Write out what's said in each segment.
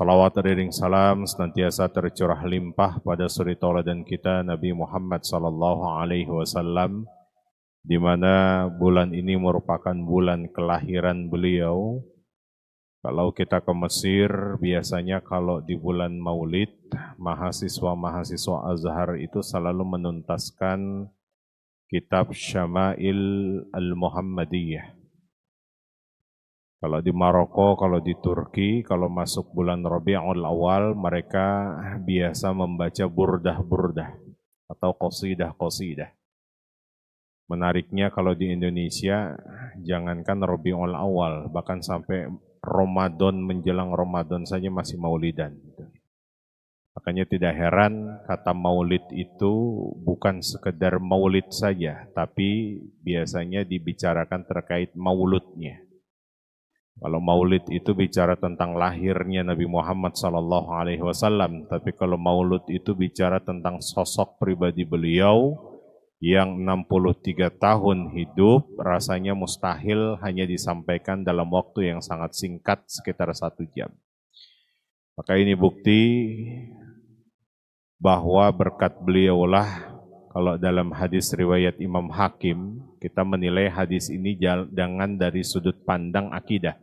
Salawat beriring salam senantiasa tercurah limpah pada suri tauladan kita Nabi Muhammad sallallahu alaihi wasallam, di mana bulan ini merupakan bulan kelahiran beliau. Kalau kita ke Mesir, biasanya kalau di bulan Maulid, mahasiswa-mahasiswa Azhar itu selalu menuntaskan kitab Syama'il Al-Muhammadiyah. Kalau di Maroko, kalau di Turki, kalau masuk bulan Rabiul Awal, mereka biasa membaca burdah-burdah atau qasidah-qasidah. Menariknya kalau di Indonesia, jangankan Rabiul Awal, bahkan sampai Ramadan, menjelang Ramadan saja masih maulidan. Makanya tidak heran kata maulid itu bukan sekedar maulid saja, tapi biasanya dibicarakan terkait mauludnya. Kalau maulid itu bicara tentang lahirnya Nabi Muhammad SAW, tapi kalau maulud itu bicara tentang sosok pribadi beliau yang 63 tahun hidup, rasanya mustahil hanya disampaikan dalam waktu yang sangat singkat, sekitar 1 jam. Maka ini bukti bahwa berkat beliaulah, kalau dalam hadis riwayat Imam Hakim, kita menilai hadis ini jangan dari sudut pandang akidah.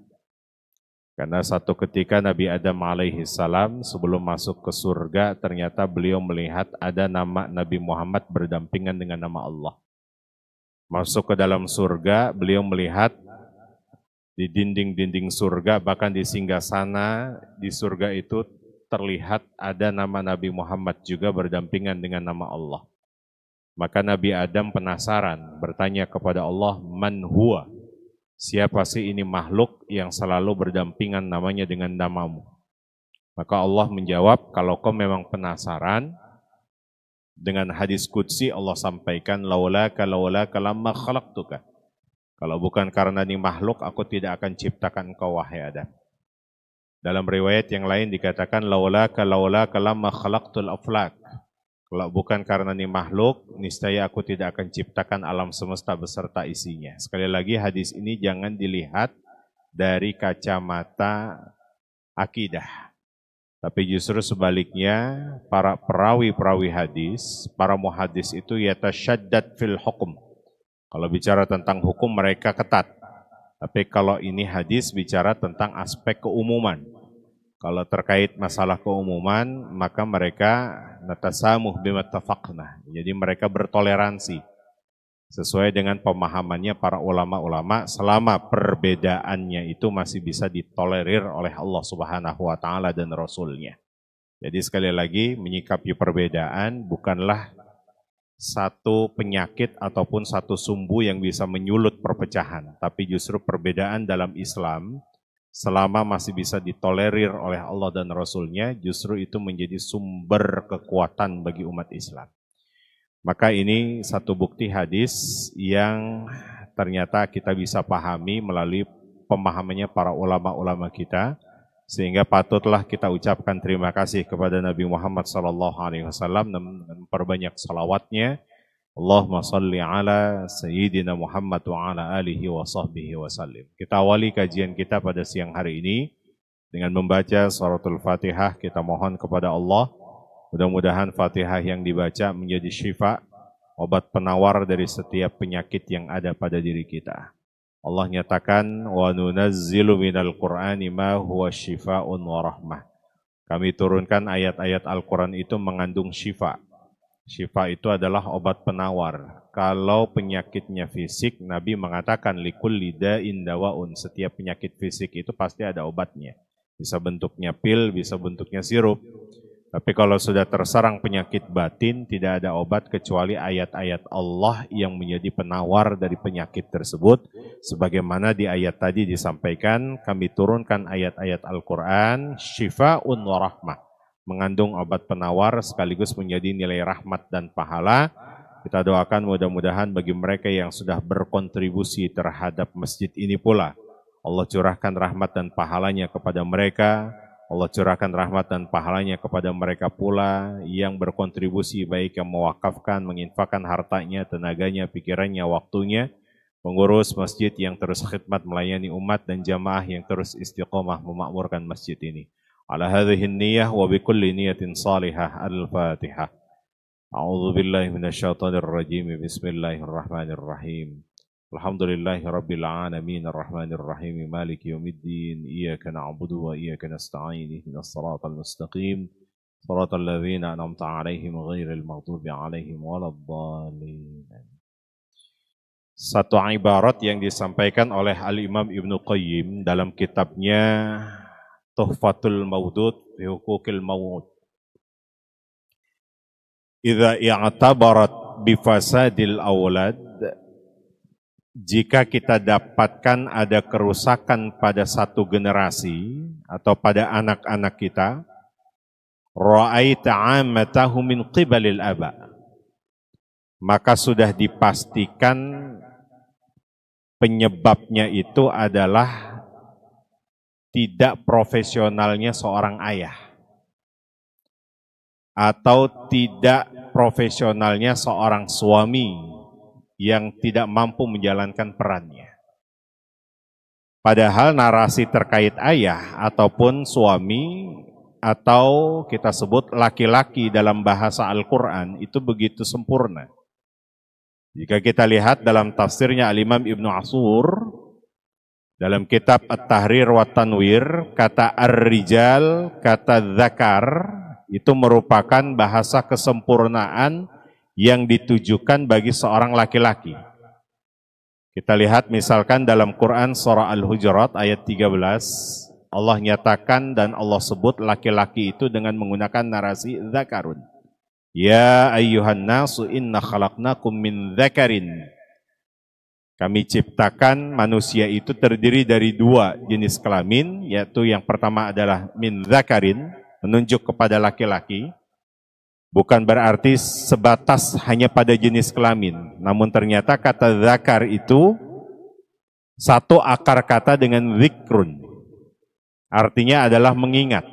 Karena satu ketika Nabi Adam alaihi salam sebelum masuk ke surga, ternyata beliau melihat ada nama Nabi Muhammad berdampingan dengan nama Allah. Masuk ke dalam surga, beliau melihat di dinding-dinding surga, bahkan di singgasana di surga itu terlihat ada nama Nabi Muhammad juga berdampingan dengan nama Allah. Maka Nabi Adam penasaran, bertanya kepada Allah, "Man huwa?" Siapa sih ini makhluk yang selalu berdampingan namanya dengan namamu? Maka Allah menjawab, kalau kau memang penasaran, dengan hadis qudsi Allah sampaikan, laulaka lamma khalaqtuka. Kalau bukan karena ini makhluk, aku tidak akan ciptakan engkau wahai Adam. Dalam riwayat yang lain dikatakan, laulaka lamma khalaqtul aflak. Kalau bukan karena ini makhluk, niscaya aku tidak akan ciptakan alam semesta beserta isinya. Sekali lagi hadis ini jangan dilihat dari kacamata akidah. Tapi justru sebaliknya, para perawi-perawi hadis, para muhadis itu yatasyaddad fil hukum. Kalau bicara tentang hukum mereka ketat. Tapi kalau ini hadis bicara tentang aspek keumuman. Kalau terkait masalah keumuman, maka mereka natasamuh bimattafaqna. Jadi mereka bertoleransi sesuai dengan pemahamannya para ulama-ulama, selama perbedaannya itu masih bisa ditolerir oleh Allah Subhanahu wa taala dan Rasulnya. Jadi sekali lagi, menyikapi perbedaan bukanlah satu penyakit ataupun satu sumbu yang bisa menyulut perpecahan, tapi justru perbedaan dalam Islam selama masih bisa ditolerir oleh Allah dan Rasulnya, justru itu menjadi sumber kekuatan bagi umat Islam. Maka ini satu bukti hadis yang ternyata kita bisa pahami melalui pemahamannya para ulama-ulama kita, sehingga patutlah kita ucapkan terima kasih kepada Nabi Muhammad SAW dan memperbanyak salawatnya. Allahumma salli ala Sayyidina Muhammad wa ala alihi wa sahbihi wa sallim. Kita awali kajian kita pada siang hari ini dengan membaca suratul Fatihah. Kita mohon kepada Allah, mudah-mudahan Fatihah yang dibaca menjadi syifa, obat penawar dari setiap penyakit yang ada pada diri kita. Allah nyatakan, wa nunazzilu minal Qur'ani ma huwa syifa'un wa rahmah. Kami turunkan ayat-ayat Al-Quran itu mengandung syifa. Syifa itu adalah obat penawar. Kalau penyakitnya fisik, Nabi mengatakan likulli da'in dawaun. Setiap penyakit fisik itu pasti ada obatnya. Bisa bentuknya pil, bisa bentuknya sirup. Tapi kalau sudah terserang penyakit batin, tidak ada obat kecuali ayat-ayat Allah yang menjadi penawar dari penyakit tersebut. Sebagaimana di ayat tadi disampaikan, kami turunkan ayat-ayat Al-Quran, syifa'un wa rahmah. Mengandung obat penawar sekaligus menjadi nilai rahmat dan pahala. Kita doakan mudah-mudahan bagi mereka yang sudah berkontribusi terhadap masjid ini pula, Allah curahkan rahmat dan pahalanya kepada mereka. Allah curahkan rahmat dan pahalanya kepada mereka pula yang berkontribusi, baik yang mewakafkan, menginfakkan hartanya, tenaganya, pikirannya, waktunya, pengurus masjid yang terus khidmat melayani umat, dan jamaah yang terus istiqomah memakmurkan masjid ini. على هذه النية وبكل نية صالحة. الفاتحة. أعوذ بالله من الشيطان الرجيم. بسم الله الرحمن الرحيم. الحمد لله رب العالمين الرحمن الرحيم مالك يوم الدين. إياك نعبد وإياك نستعين. اهدنا الصراط المستقيم صراط الذين أنعمت عليهم غير المغضوب عليهم ولا الضالين. Satu ibarat yang disampaikan oleh Al-Imam Ibnu Qayyim dalam kitabnya Tuhfatul Mawdud fi Huquqil Mawud. Idza i'tabarat bifasadil aulad, jika kita dapatkan ada kerusakan pada satu generasi atau pada anak-anak kita, ra'aita 'ammatahu min qibalil aba, maka sudah dipastikan penyebabnya itu adalah tidak profesionalnya seorang ayah atau tidak profesionalnya seorang suami yang tidak mampu menjalankan perannya. Padahal narasi terkait ayah ataupun suami atau kita sebut laki-laki dalam bahasa Al-Quran itu begitu sempurna. Jika kita lihat dalam tafsirnya Al-Imam Ibnu Ashur, dalam kitab At-Tahrir wa Tanwir, kata ar-rijal, kata zakar, itu merupakan bahasa kesempurnaan yang ditujukan bagi seorang laki-laki. Kita lihat misalkan dalam Quran surah Al-Hujurat ayat 13, Allah nyatakan dan Allah sebut laki-laki itu dengan menggunakan narasi zakarun. Ya ayyuhan nasu inna khalaqnakum min zakarin. Kami ciptakan manusia itu terdiri dari dua jenis kelamin, yaitu yang pertama adalah min zakarin, menunjuk kepada laki-laki. Bukan berarti sebatas hanya pada jenis kelamin, namun ternyata kata zakar itu satu akar kata dengan zikrun. Artinya adalah mengingat.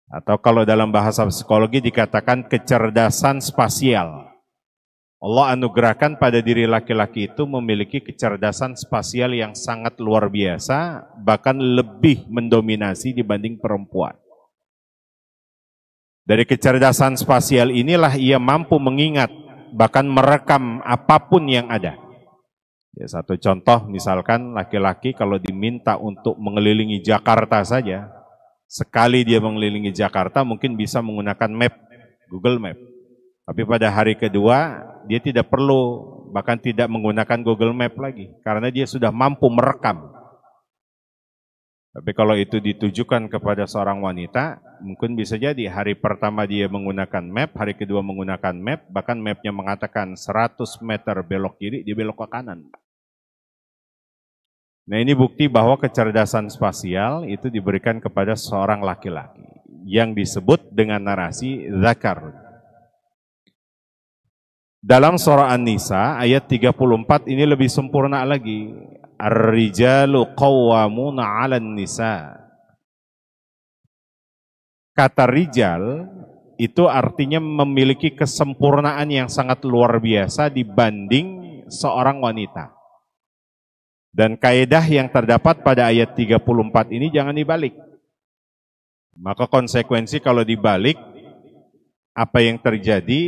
Atau kalau dalam bahasa psikologi dikatakan kecerdasan spasial. Allah anugerahkan pada diri laki-laki itu memiliki kecerdasan spasial yang sangat luar biasa, bahkan lebih mendominasi dibanding perempuan. Dari kecerdasan spasial inilah ia mampu mengingat, bahkan merekam apapun yang ada. Ya, satu contoh misalkan laki-laki kalau diminta untuk mengelilingi Jakarta saja, sekali dia mengelilingi Jakarta mungkin bisa menggunakan map, Google Map. Tapi pada hari kedua dia tidak perlu, bahkan tidak menggunakan Google Map lagi, karena dia sudah mampu merekam. Tapi kalau itu ditujukan kepada seorang wanita, mungkin bisa jadi hari pertama dia menggunakan map, hari kedua menggunakan map, bahkan mapnya mengatakan 100 meter belok kiri, dia belok ke kanan. Nah ini bukti bahwa kecerdasan spasial itu diberikan kepada seorang laki-laki, yang disebut dengan narasi zakar. Dalam surah An-Nisa ayat 34 ini lebih sempurna lagi. Ar-rijalu qawwamuna 'alan nisa. Kata rijal itu artinya memiliki kesempurnaan yang sangat luar biasa dibanding seorang wanita. Dan kaidah yang terdapat pada ayat 34 ini jangan dibalik. Maka konsekuensi kalau dibalik, apa yang terjadi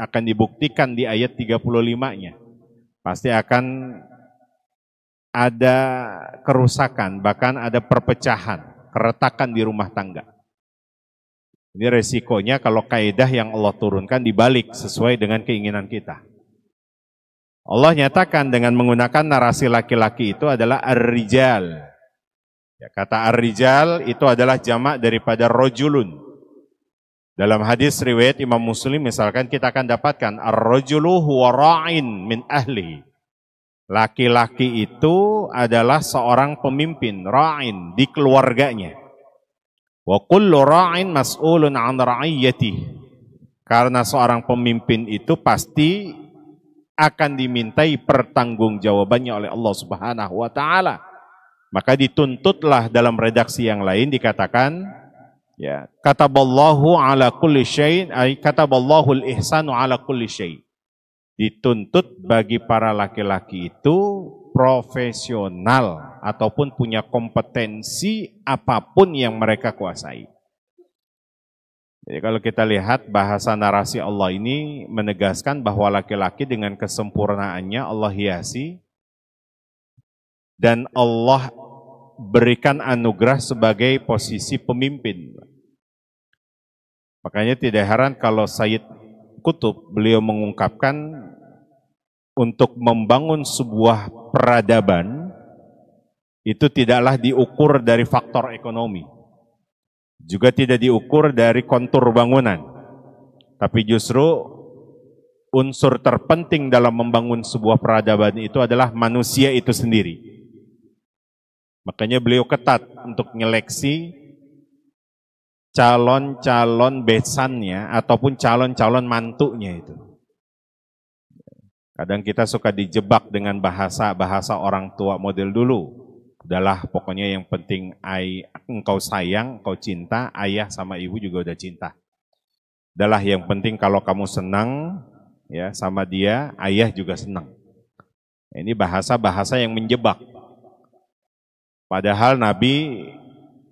akan dibuktikan di ayat 35-nya. Pasti akan ada kerusakan, bahkan ada perpecahan, keretakan di rumah tangga. Ini resikonya kalau kaidah yang Allah turunkan dibalik sesuai dengan keinginan kita. Allah nyatakan dengan menggunakan narasi laki-laki itu adalah ar-rijal. Ya, kata ar-rijal itu adalah jamak daripada rojulun. Dalam hadis riwayat Imam Muslim misalkan kita akan dapatkan ar-rajulu huwa ra'in min ahli. Laki-laki itu adalah seorang pemimpin, ra'in di keluarganya. Wa kullu ra'in mas'ulun 'an ra'iyyatihi. Karena seorang pemimpin itu pasti akan dimintai pertanggungjawabannya oleh Allah Subhanahu wa taala. Maka dituntutlah dalam redaksi yang lain dikatakan ya, kataballahu ala kulli syai', ay kataballahu al-ihsanu ala kulli syai'. Dituntut bagi para laki-laki itu profesional ataupun punya kompetensi apapun yang mereka kuasai. Jadi kalau kita lihat bahasa narasi Allah ini menegaskan bahwa laki-laki dengan kesempurnaannya Allah hiasi dan Allah berikan anugerah sebagai posisi pemimpin. Makanya tidak heran kalau Sayyid Qutb beliau mengungkapkan untuk membangun sebuah peradaban itu tidaklah diukur dari faktor ekonomi. Juga tidak diukur dari kontur bangunan. Tapi justru unsur terpenting dalam membangun sebuah peradaban itu adalah manusia itu sendiri. Makanya beliau ketat untuk menyeleksi calon-calon besannya ataupun calon-calon mantunya itu. Kadang kita suka dijebak dengan bahasa orang tua model dulu. Udahlah pokoknya yang penting engkau sayang, engkau cinta, ayah sama ibu juga udah cinta. Udahlah yang penting kalau kamu senang ya sama dia, ayah juga senang. Ini bahasa-bahasa yang menjebak. Padahal Nabi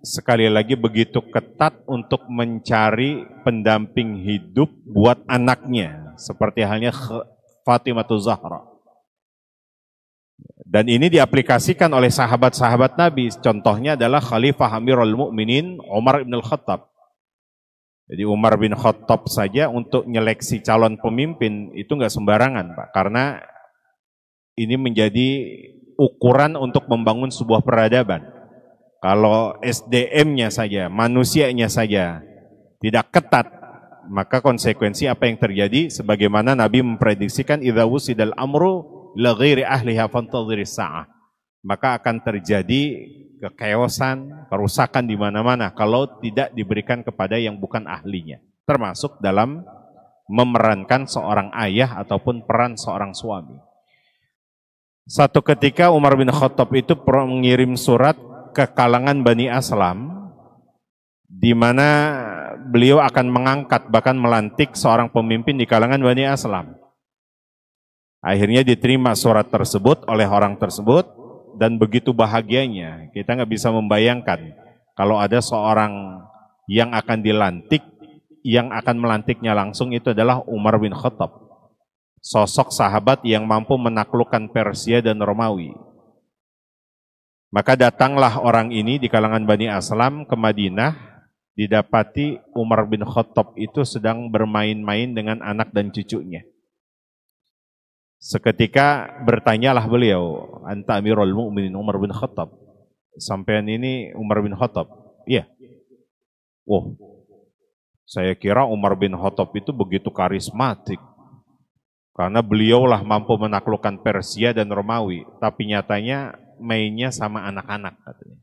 sekali lagi begitu ketat untuk mencari pendamping hidup buat anaknya. Seperti halnya Fatimah Zahra. Dan ini diaplikasikan oleh sahabat-sahabat Nabi. Contohnya adalah Khalifah Amirul Mukminin Umar bin Khattab. Jadi Umar bin Khattab saja untuk nyeleksi calon pemimpin itu nggak sembarangan, Pak. Karena ini menjadi ukuran untuk membangun sebuah peradaban. Kalau SDM-nya saja, manusianya saja tidak ketat, maka konsekuensi apa yang terjadi? Sebagaimana Nabi memprediksikan, idza wusidal amru la ghairi ahliha fantadhiris sa'ah. Maka akan terjadi kekeosan, kerusakan di mana-mana kalau tidak diberikan kepada yang bukan ahlinya. Termasuk dalam memerankan seorang ayah ataupun peran seorang suami. Satu ketika Umar bin Khattab itu mengirim surat ke kalangan Bani Aslam, di mana beliau akan mengangkat bahkan melantik seorang pemimpin di kalangan Bani Aslam. Akhirnya diterima surat tersebut oleh orang tersebut dan begitu bahagianya. Kita nggak bisa membayangkan kalau ada seorang yang akan dilantik, yang akan melantiknya langsung itu adalah Umar bin Khattab. Sosok sahabat yang mampu menaklukkan Persia dan Romawi. Maka datanglah orang ini di kalangan Bani Aslam ke Madinah, didapati Umar bin Khattab itu sedang bermain-main dengan anak dan cucunya. Seketika bertanyalah beliau, Anta Amirul Mukminin Umar bin Khattab. Sampean ini Umar bin Khattab? Iya. Wow, saya kira Umar bin Khattab itu begitu karismatik. Karena beliaulah mampu menaklukkan Persia dan Romawi, tapi nyatanya mainnya sama anak-anak katanya.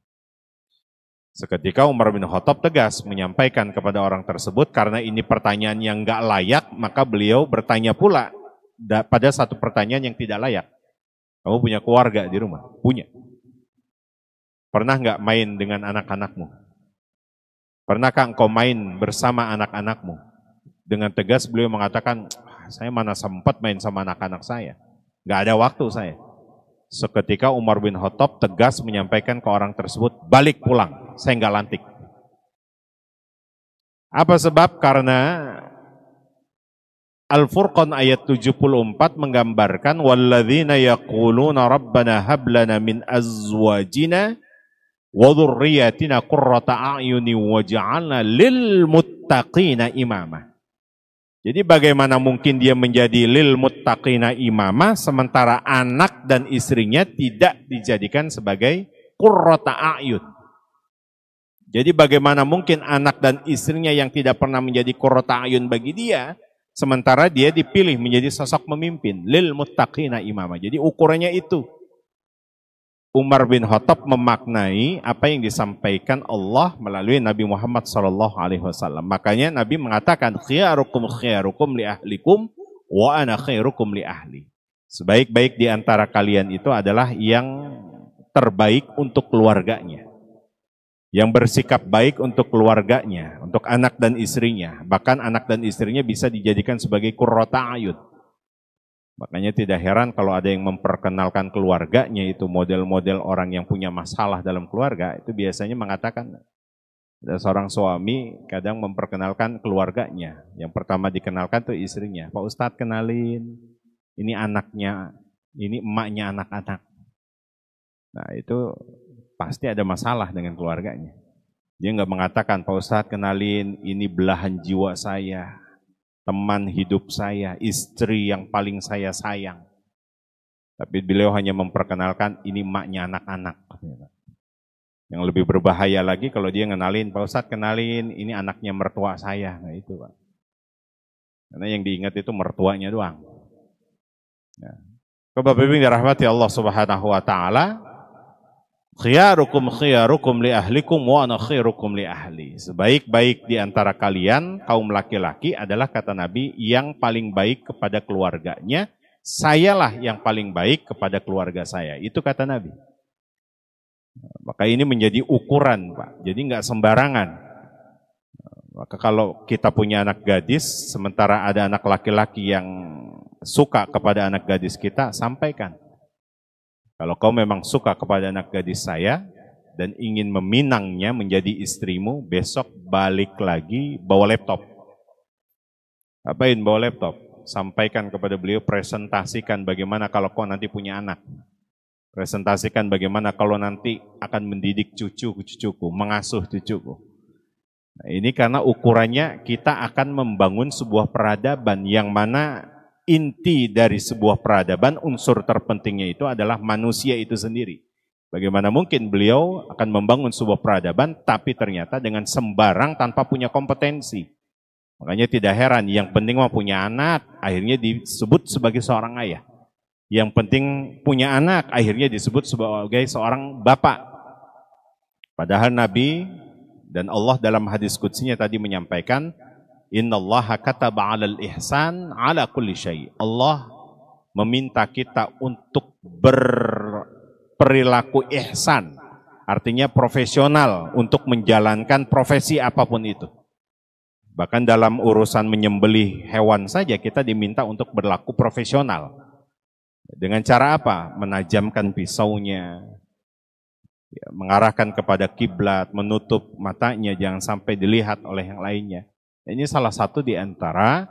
Seketika Umar bin Khattab tegas menyampaikan kepada orang tersebut, karena ini pertanyaan yang nggak layak, maka beliau bertanya pula pada satu pertanyaan yang tidak layak. Kamu punya keluarga di rumah? Punya. Pernah nggak main dengan anak-anakmu? Pernahkah engkau main bersama anak-anakmu? Dengan tegas beliau mengatakan, saya mana sempat main sama anak-anak saya. Nggak ada waktu saya. Seketika Umar bin Khattab tegas menyampaikan ke orang tersebut, balik pulang, saya nggak lantik. Apa sebab? Karena Al-Furqan ayat 74 menggambarkan, walladzina yaquluna rabbana hab lana min azwajina wa dzurriyyatina qurrata a'yuni waj'alna lil muttaqina imama. Jadi bagaimana mungkin dia menjadi lil muttaqina imamah sementara anak dan istrinya tidak dijadikan sebagai qurrata a'yun. Jadi bagaimana mungkin anak dan istrinya yang tidak pernah menjadi qurrata a'yun bagi dia sementara dia dipilih menjadi sosok pemimpin lil muttaqina imamah. Jadi ukurannya itu. Umar bin Khattab memaknai apa yang disampaikan Allah melalui Nabi Muhammad SAW. Makanya Nabi mengatakan, khiyarukum khiyarukum li ahlikum wa ana khairukum li ahli. Sebaik-baik di antara kalian itu adalah yang terbaik untuk keluarganya. Yang bersikap baik untuk keluarganya, untuk anak dan istrinya. Bahkan anak dan istrinya bisa dijadikan sebagai qurrata ayun. Makanya tidak heran kalau ada yang memperkenalkan keluarganya itu model-model orang yang punya masalah dalam keluarga, itu biasanya mengatakan, ada seorang suami kadang memperkenalkan keluarganya. Yang pertama dikenalkan tuh istrinya. Pak Ustadz kenalin, ini anaknya, ini emaknya anak-anak. Nah itu pasti ada masalah dengan keluarganya. Dia nggak mengatakan, Pak Ustadz kenalin, ini belahan jiwa saya, teman hidup saya, istri yang paling saya sayang. Tapi beliau hanya memperkenalkan, ini emaknya anak-anak. Yang lebih berbahaya lagi kalau dia ngenalin, Pak Ustadz kenalin, ini anaknya mertua saya. Nah itu Pak. Karena yang diingat itu mertuanya doang. Ya. Bapak Ibu yang dirahmati Allah Subhanahu wa Ta'ala, khiyarukum li ahlikum wa ana khairukum li ahli. Sebaik-baik di antara kalian, kaum laki-laki adalah kata Nabi yang paling baik kepada keluarganya, sayalah yang paling baik kepada keluarga saya. Itu kata Nabi. Maka ini menjadi ukuran, Pak. Jadi nggak sembarangan. Maka kalau kita punya anak gadis, sementara ada anak laki-laki yang suka kepada anak gadis kita, sampaikan. Kalau kau memang suka kepada anak gadis saya dan ingin meminangnya menjadi istrimu, besok balik lagi bawa laptop. Apain bawa laptop? Sampaikan kepada beliau, presentasikan bagaimana kalau kau nanti punya anak. Presentasikan bagaimana kalau nanti akan mendidik cucuku, mengasuh cucuku. Nah, ini karena ukurannya kita akan membangun sebuah peradaban yang mana inti dari sebuah peradaban, unsur terpentingnya itu adalah manusia itu sendiri. Bagaimana mungkin beliau akan membangun sebuah peradaban, tapi ternyata dengan sembarang tanpa punya kompetensi. Makanya tidak heran, yang penting mau punya anak, akhirnya disebut sebagai seorang ayah. Yang penting punya anak, akhirnya disebut sebagai seorang bapak. Padahal Nabi dan Allah dalam hadis qudsnya tadi menyampaikan, Innallaha kataba 'alal ihsan 'ala kulli syai'. Allah meminta kita untuk berperilaku ihsan, artinya profesional untuk menjalankan profesi apapun itu. Bahkan dalam urusan menyembelih hewan saja kita diminta untuk berlaku profesional. Dengan cara apa? Menajamkan pisaunya, ya, mengarahkan kepada kiblat, menutup matanya jangan sampai dilihat oleh yang lainnya. Ini salah satu di antara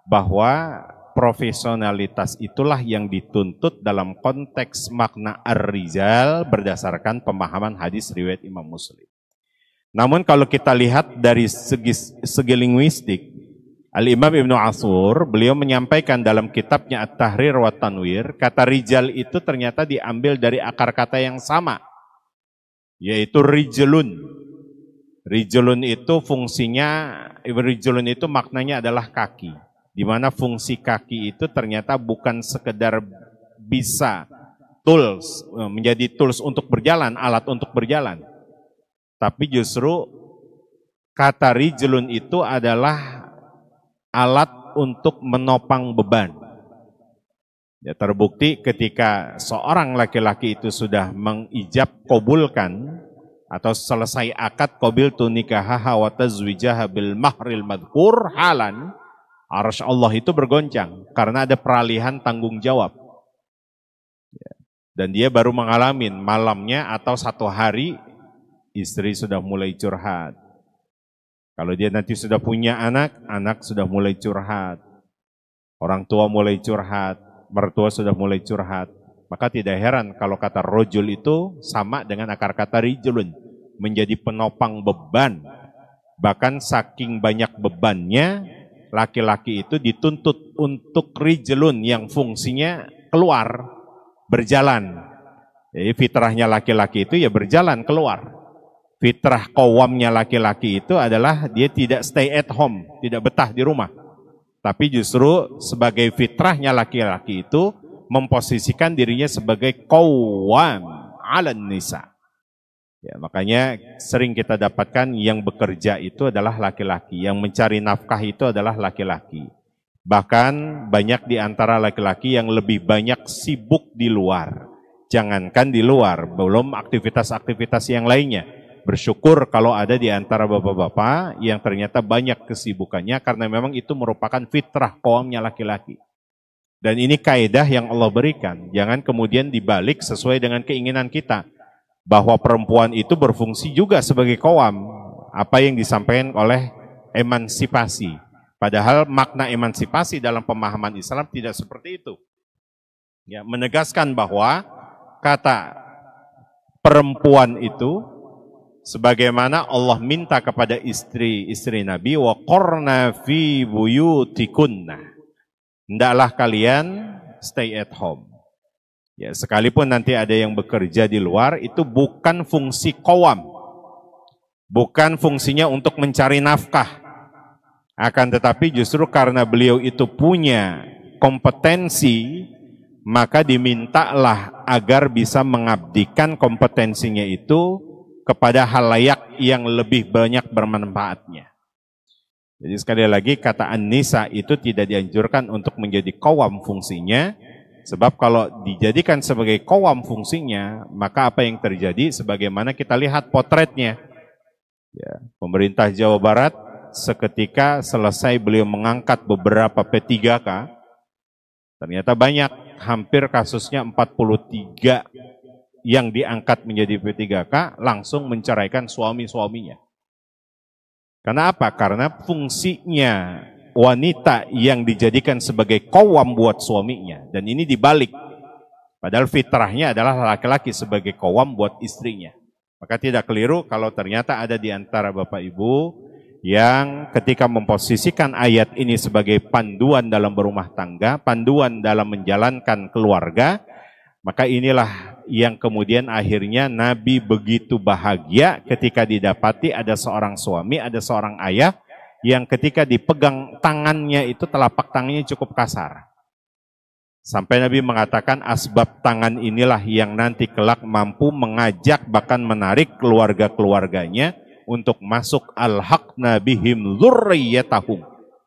bahwa profesionalitas itulah yang dituntut dalam konteks makna ar-rijal berdasarkan pemahaman hadis riwayat Imam Muslim. Namun kalau kita lihat dari segi linguistik, Al-Imam Ibnu Ashur, beliau menyampaikan dalam kitabnya At-Tahrir wa Tanwir, kata rijal itu ternyata diambil dari akar kata yang sama, yaitu rijlun. Rijlun itu fungsinya, rijlun itu maknanya adalah kaki. Di mana fungsi kaki itu ternyata bukan sekedar bisa tools, menjadi tools untuk berjalan, alat untuk berjalan. Tapi justru kata rijlun itu adalah alat untuk menopang beban. Ya, terbukti ketika seorang laki-laki itu sudah mengijab kabulkan atau selesai akad qabiltu nikahaha wa tazwijaha bil mahril madhkur halan, arsy Allah itu bergoncang karena ada peralihan tanggung jawab. Dan dia baru mengalami malamnya atau satu hari istri sudah mulai curhat. Kalau dia nanti sudah punya anak, anak sudah mulai curhat. Orang tua mulai curhat, mertua sudah mulai curhat. Maka tidak heran kalau kata rojul itu sama dengan akar kata rijlun, menjadi penopang beban. Bahkan saking banyak bebannya, laki-laki itu dituntut untuk rijlun yang fungsinya keluar, berjalan. Jadi fitrahnya laki-laki itu ya berjalan keluar. Fitrah qawamnya laki-laki itu adalah dia tidak stay at home, tidak betah di rumah. Tapi justru sebagai fitrahnya laki-laki itu memposisikan dirinya sebagai qawwam 'alan nisa. Ya, makanya sering kita dapatkan yang bekerja itu adalah laki-laki, yang mencari nafkah itu adalah laki-laki. Bahkan banyak di antara laki-laki yang lebih banyak sibuk di luar. Jangankan di luar, belum aktivitas-aktivitas yang lainnya. Bersyukur kalau ada di antara bapak-bapak yang ternyata banyak kesibukannya karena memang itu merupakan fitrah kaumnya laki-laki. Dan ini kaidah yang Allah berikan. Jangan kemudian dibalik sesuai dengan keinginan kita. Bahwa perempuan itu berfungsi juga sebagai qawam. Apa yang disampaikan oleh emansipasi. Padahal makna emansipasi dalam pemahaman Islam tidak seperti itu. Ya, menegaskan bahwa kata perempuan itu sebagaimana Allah minta kepada istri-istri Nabi, wa qarna fi buyutikunna. Hendaklah kalian stay at home. Ya, sekalipun nanti ada yang bekerja di luar, itu bukan fungsi qawam. Bukan fungsinya untuk mencari nafkah. Akan tetapi justru karena beliau itu punya kompetensi, maka dimintalah agar bisa mengabdikan kompetensinya itu kepada halayak yang lebih banyak bermanfaatnya. Jadi sekali lagi kata an-nisa itu tidak dianjurkan untuk menjadi qawam fungsinya, sebab kalau dijadikan sebagai qawam fungsinya, maka apa yang terjadi sebagaimana kita lihat potretnya. Ya, pemerintah Jawa Barat seketika selesai beliau mengangkat beberapa P3K, ternyata banyak, hampir kasusnya 43 yang diangkat menjadi P3K langsung menceraikan suami-suaminya. Karena apa? Karena fungsinya wanita yang dijadikan sebagai qawam buat suaminya. Dan ini dibalik. Padahal fitrahnya adalah laki-laki sebagai qawam buat istrinya. Maka tidak keliru kalau ternyata ada di antara Bapak Ibu yang ketika memposisikan ayat ini sebagai panduan dalam berumah tangga, panduan dalam menjalankan keluarga, maka inilah yang kemudian akhirnya Nabi begitu bahagia ketika didapati ada seorang suami, ada seorang ayah yang ketika dipegang tangannya itu telapak tangannya cukup kasar. Sampai Nabi mengatakan asbab tangan inilah yang nanti kelak mampu mengajak bahkan menarik keluarga-keluarganya untuk masuk al-haqna bihim dzurriyyatahum,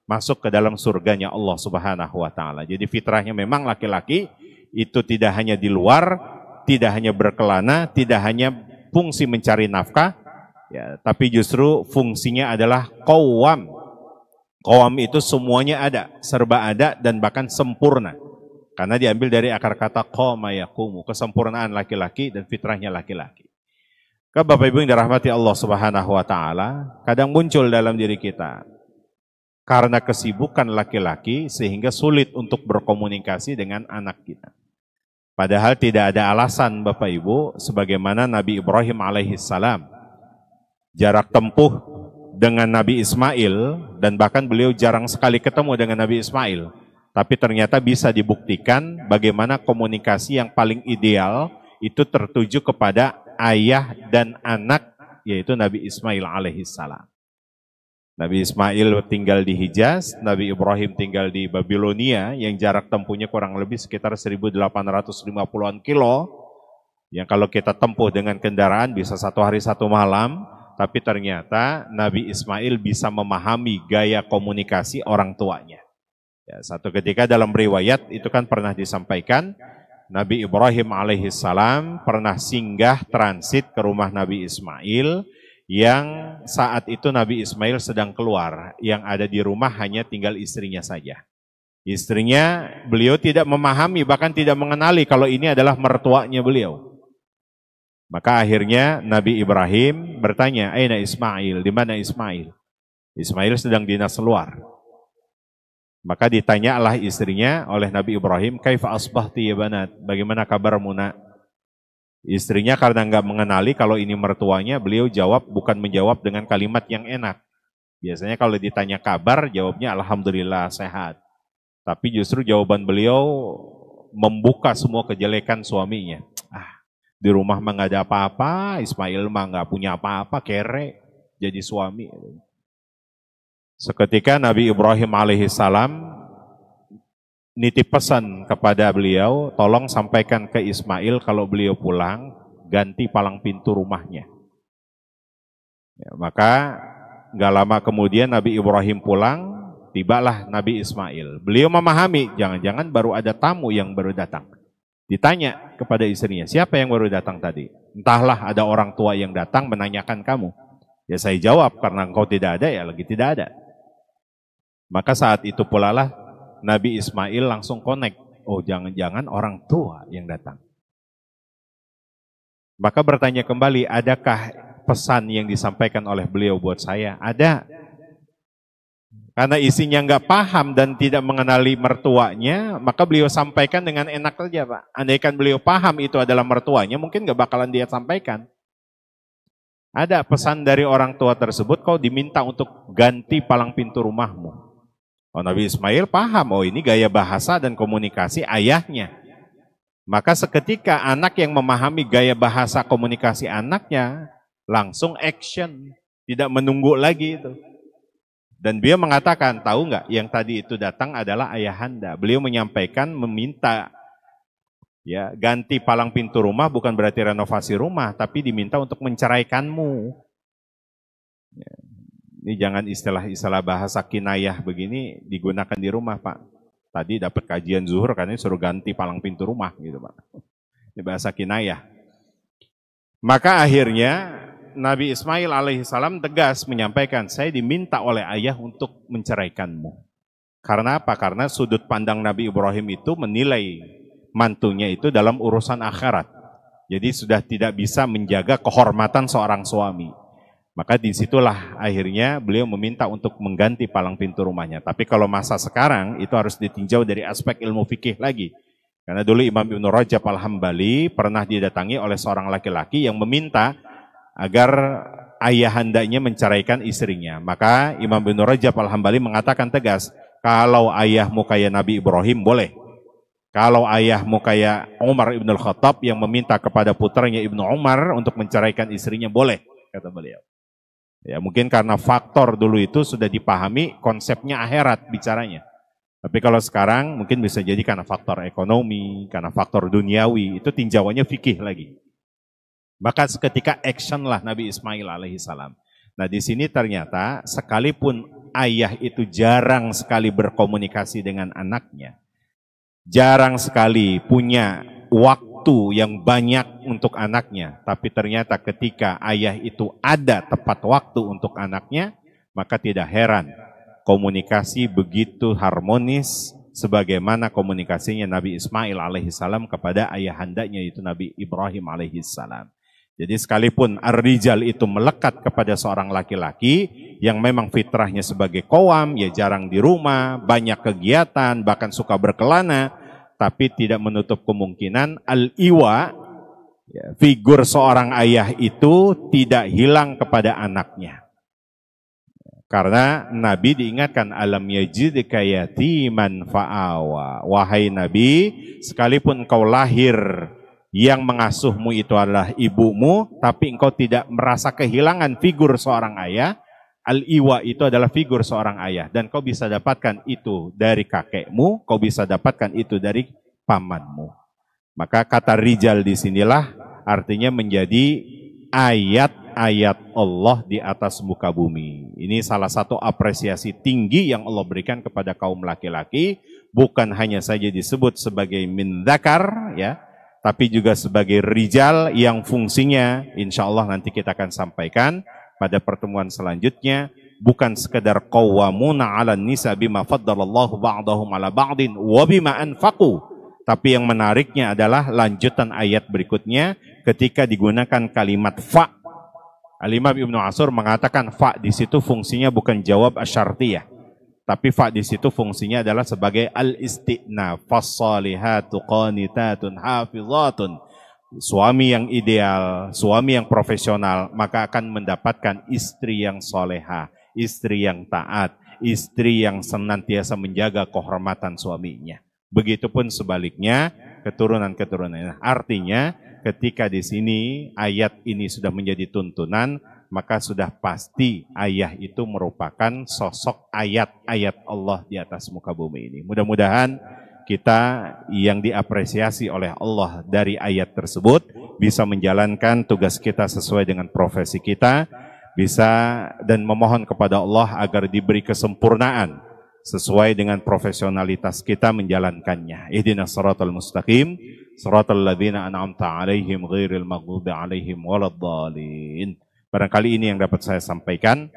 masuk ke dalam surganya Allah Subhanahu wa taala. Jadi fitrahnya memang laki-laki itu tidak hanya di luar, tidak hanya berkelana, tidak hanya fungsi mencari nafkah, ya, tapi justru fungsinya adalah qawam. Qawam itu semuanya ada, serba ada dan bahkan sempurna. Karena diambil dari akar kata qama yaqumu, kesempurnaan laki-laki dan fitrahnya laki-laki. Bapak Ibu yang dirahmati Allah Subhanahu wa taala, kadang muncul dalam diri kita karena kesibukan laki-laki sehingga sulit untuk berkomunikasi dengan anak kita. Padahal tidak ada alasan Bapak Ibu, sebagaimana Nabi Ibrahim alaihissalam jarak tempuh dengan Nabi Ismail, dan bahkan beliau jarang sekali ketemu dengan Nabi Ismail. Tapi ternyata bisa dibuktikan bagaimana komunikasi yang paling ideal itu tertuju kepada ayah dan anak, yaitu Nabi Ismail alaihissalam. Nabi Ismail tinggal di Hijaz, Nabi Ibrahim tinggal di Babilonia yang jarak tempuhnya kurang lebih sekitar 1850-an kilo. Yang kalau kita tempuh dengan kendaraan bisa 1 hari 1 malam, tapi ternyata Nabi Ismail bisa memahami gaya komunikasi orang tuanya. Ya, satu ketika dalam riwayat itu kan pernah disampaikan, Nabi Ibrahim alaihissalam pernah singgah transit ke rumah Nabi Ismail, yang saat itu Nabi Ismail sedang keluar, yang ada di rumah hanya tinggal istrinya saja. Istrinya beliau tidak memahami, bahkan tidak mengenali kalau ini adalah mertuanya beliau. Maka akhirnya Nabi Ibrahim bertanya, "Aina Ismail? Di mana Ismail?" Ismail sedang dinas luar. Maka ditanyalah istrinya oleh Nabi Ibrahim, "Kaifa asbahti ya banat? Bagaimana kabarmu nak?" Istrinya karena nggak mengenali kalau ini mertuanya, beliau jawab bukan menjawab dengan kalimat yang enak. Biasanya kalau ditanya kabar, jawabnya alhamdulillah sehat. Tapi justru jawaban beliau membuka semua kejelekan suaminya. Di rumah mah nggak ada apa-apa, Ismail mah nggak punya apa-apa, kere jadi suami. Seketika Nabi Ibrahim alaihissalam nitip pesan kepada beliau, tolong sampaikan ke Ismail kalau beliau pulang, ganti palang pintu rumahnya. Ya, maka nggak lama kemudian Nabi Ibrahim pulang, tibalah Nabi Ismail. Beliau memahami, jangan-jangan baru ada tamu yang baru datang. Ditanya kepada istrinya, siapa yang baru datang tadi? Entahlah, ada orang tua yang datang menanyakan kamu. Ya saya jawab, karena engkau tidak ada, ya lagi tidak ada. Maka saat itu pula lah Nabi Ismail langsung connect. Oh, jangan-jangan orang tua yang datang. Maka bertanya kembali, adakah pesan yang disampaikan oleh beliau buat saya? Ada. Karena isinya nggak paham dan tidak mengenali mertuanya, maka beliau sampaikan dengan enak saja, Pak. Andaikan beliau paham itu adalah mertuanya, mungkin nggak bakalan dia sampaikan. Ada pesan dari orang tua tersebut, kau diminta untuk ganti palang pintu rumahmu. Oh, Nabi Ismail paham, oh ini gaya bahasa dan komunikasi ayahnya. Maka seketika anak yang memahami gaya bahasa komunikasi anaknya, langsung action, tidak menunggu lagi itu. Dan dia mengatakan, tahu nggak, yang tadi itu datang adalah ayahanda. Beliau menyampaikan, meminta ya ganti palang pintu rumah, bukan berarti renovasi rumah, tapi diminta untuk menceraikanmu. Ya. Ini jangan istilah-istilah bahasa kinayah begini digunakan di rumah, Pak. Tadi dapat kajian zuhur, karena suruh ganti palang pintu rumah, gitu, Pak. Ini bahasa kinayah. Maka akhirnya Nabi Ismail alaihissalam tegas menyampaikan, saya diminta oleh ayah untuk menceraikanmu. Karena apa? Karena sudut pandang Nabi Ibrahim itu menilai mantunya itu dalam urusan akhirat. Jadi sudah tidak bisa menjaga kehormatan seorang suami. Maka disitulah akhirnya beliau meminta untuk mengganti palang pintu rumahnya. Tapi kalau masa sekarang itu harus ditinjau dari aspek ilmu fikih lagi. Karena dulu Imam Ibnu Rajab Al-Hambali pernah didatangi oleh seorang laki-laki yang meminta agar ayahandanya menceraikan istrinya. Maka Imam Ibnu Rajab Al-Hambali mengatakan tegas, kalau ayahmu kayak Nabi Ibrahim boleh. Kalau ayahmu kayak Umar Ibn Khattab yang meminta kepada putranya Ibnu Umar untuk menceraikan istrinya boleh, kata beliau. Ya mungkin karena faktor dulu itu sudah dipahami konsepnya akhirat bicaranya. Tapi kalau sekarang mungkin bisa jadi karena faktor ekonomi, karena faktor duniawi, itu tinjauannya fikih lagi. Maka seketika action lah Nabi Ismail alaihissalam. Nah di sini ternyata sekalipun ayah itu jarang sekali berkomunikasi dengan anaknya, jarang sekali punya waktu yang banyak untuk anaknya, tapi ternyata ketika ayah itu ada tepat waktu untuk anaknya, maka tidak heran komunikasi begitu harmonis sebagaimana komunikasinya Nabi Ismail alaihissalam kepada ayahandanya yaitu Nabi Ibrahim alaihissalam. Jadi sekalipun ar-rijal itu melekat kepada seorang laki-laki yang memang fitrahnya sebagai qawam, ya jarang di rumah, banyak kegiatan, bahkan suka berkelana, tapi tidak menutup kemungkinan al-iwa, ya, figur seorang ayah itu tidak hilang kepada anaknya. Karena Nabi diingatkan, alam yajidka yatiman fa'awa. Wahai Nabi, sekalipun engkau lahir yang mengasuhmu itu adalah ibumu, tapi engkau tidak merasa kehilangan figur seorang ayah, al-iwa itu adalah figur seorang ayah. Dan kau bisa dapatkan itu dari kakekmu, kau bisa dapatkan itu dari pamanmu. Maka kata rijal di sinilah artinya menjadi ayat-ayat Allah di atas muka bumi. Ini salah satu apresiasi tinggi yang Allah berikan kepada kaum laki-laki, bukan hanya saja disebut sebagai min dzakar, ya, tapi juga sebagai rijal yang fungsinya insya Allah nanti kita akan sampaikan pada pertemuan selanjutnya, bukan sekedar qawwamuna 'alan nisa bima faddalallahu ba'dahum 'ala ba'din wa bima anfaqu, tapi yang menariknya adalah lanjutan ayat berikutnya ketika digunakan kalimat fa. Al-Imam Ibnu Ashur mengatakan fa di situ fungsinya bukan jawab asyartiyah, tapi fa di situ fungsinya adalah sebagai al-istinaf. Fassalihatu qanitatun hafizatun. Suami yang ideal, suami yang profesional, maka akan mendapatkan istri yang soleha, istri yang taat, istri yang senantiasa menjaga kehormatan suaminya. Begitupun sebaliknya keturunan-keturunannya. Artinya ketika di sini ayat ini sudah menjadi tuntunan, maka sudah pasti ayah itu merupakan sosok ayat-ayat Allah di atas muka bumi ini. Mudah-mudahan kita yang diapresiasi oleh Allah dari ayat tersebut bisa menjalankan tugas kita sesuai dengan profesi kita, bisa dan memohon kepada Allah agar diberi kesempurnaan sesuai dengan profesionalitas kita menjalankannya. Ihdinas siratal mustaqim, siratal ladzina an'amta 'alaihim ghairil maghdubi 'alaihim waladdallin. Barangkali ini yang dapat saya sampaikan.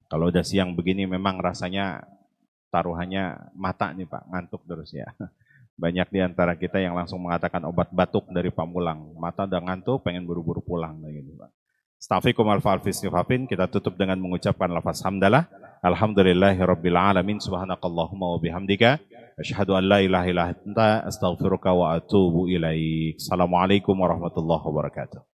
Kalau udah siang begini memang rasanya taruhannya mata nih Pak, ngantuk terus ya. Banyak di antara kita yang langsung mengatakan obat batuk dari Pak Mulang. Mata udah ngantuk, pengen buru-buru pulang. Gitu, Pak. Astaghfirukum al-fa'al-fisnifafin. Kita tutup dengan mengucapkan lafaz hamdalah. Alhamdulillahirrabbilalamin. Subhanakallahumma wa bihamdika. Asyhadu an la ilaha illa anta astaghfiruka wa atubu ilaik. Assalamualaikum warahmatullahi wabarakatuh.